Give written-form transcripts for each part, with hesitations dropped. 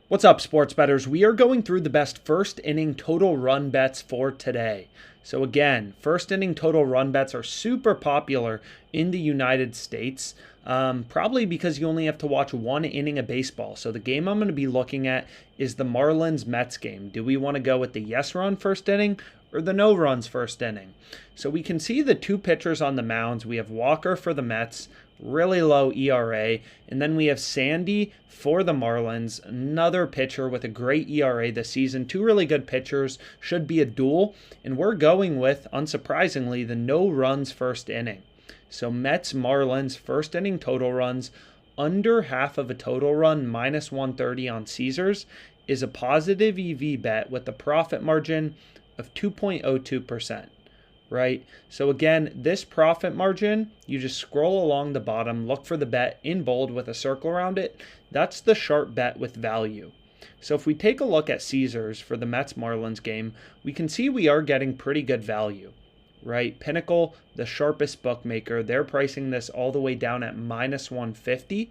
What's up, sports bettors? We are going through the best first inning total run bets for today. So again, first inning total run bets are super popular in the United States, probably because you only have to watch one inning of baseball. So the game I'm going to be looking at is the Marlins-Mets game. Do we want to go with the yes run first inning or the no runs first inning? So we can see the two pitchers on the mounds. We have Walker for the Mets, really low ERA, and then we have Sandy for the Marlins, another pitcher with a great ERA this season. Two really good pitchers, should be a duel, and we're going with, unsurprisingly, the no runs first inning. So Mets Marlins first inning total runs under half of a total run, minus 130 on Caesars, is a positive EV bet with a profit margin of 2.02%. Right? So again, this profit margin, you just scroll along the bottom, look for the bet in bold with a circle around it. That's the sharp bet with value. So if we take a look at Caesars for the Mets-Marlins game, we can see we are getting pretty good value, right? Pinnacle, the sharpest bookmaker, they're pricing this all the way down at minus 150.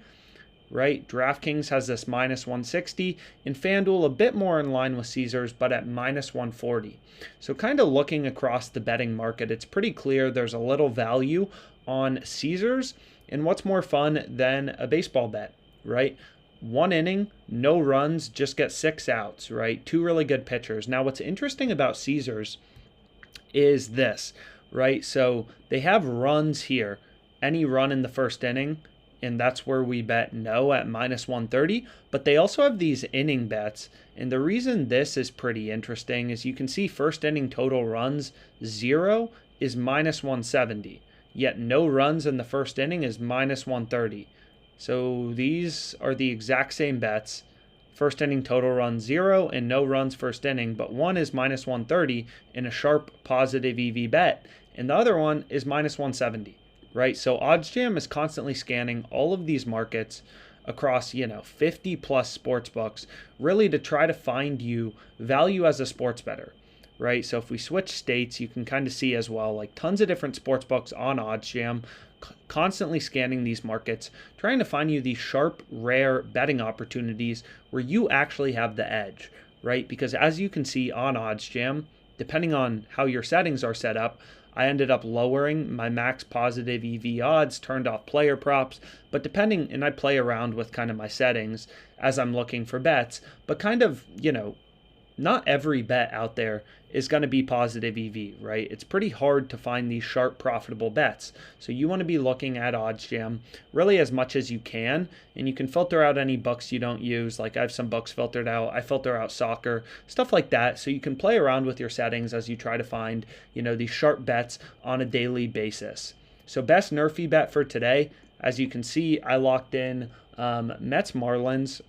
Right? DraftKings has this minus 160, and FanDuel a bit more in line with Caesars, but at minus 140. So kind of looking across the betting market, it's pretty clear there's a little value on Caesars, and what's more fun than a baseball bet, right? One inning, no runs, just get 6 outs, right? Two really good pitchers. Now what's interesting about Caesars is this, right? So they have runs here. Any run in the first inning, and that's where we bet no at minus 130. But they also have these inning bets. And the reason this is pretty interesting is you can see first inning total runs 0 is minus 170. Yet no runs in the first inning is minus 130. So these are the exact same bets. First inning total run 0 and no runs first inning. But one is minus 130 in a sharp positive EV bet. And the other one is minus 170. Right? So OddsJam is constantly scanning all of these markets across, 50 plus sports books, really to try to find you value as a sports bettor, right? So if we switch states, you can kind of see as well, like tons of different sports books on OddsJam, constantly scanning these markets, trying to find you these sharp, rare betting opportunities where you actually have the edge, right? Because as you can see on OddsJam, depending on how your settings are set up, I ended up lowering my max positive EV odds, turned off player props, but depending, and I play around with kind of my settings as I'm looking for bets, but kind of, not every bet out there is going to be positive EV, right? It's pretty hard to find these sharp, profitable bets. So you want to be looking at OddsJam really as much as you can, and you can filter out any books you don't use. Like I have some books filtered out. I filter out soccer, stuff like that. So you can play around with your settings as you try to find, these sharp bets on a daily basis. So best NRFI bet for today, as you can see, I locked in Mets Marlins,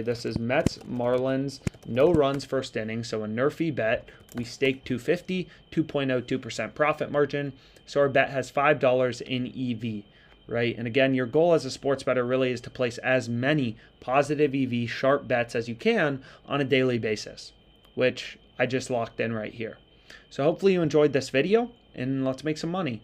this is Mets Marlins, no runs first inning. So a NRFI bet, we staked 250, 2.02% profit margin. So our bet has $5 in EV, right? And again, your goal as a sports bettor really is to place as many positive EV sharp bets as you can on a daily basis, which I just locked in right here. So hopefully you enjoyed this video, and let's make some money.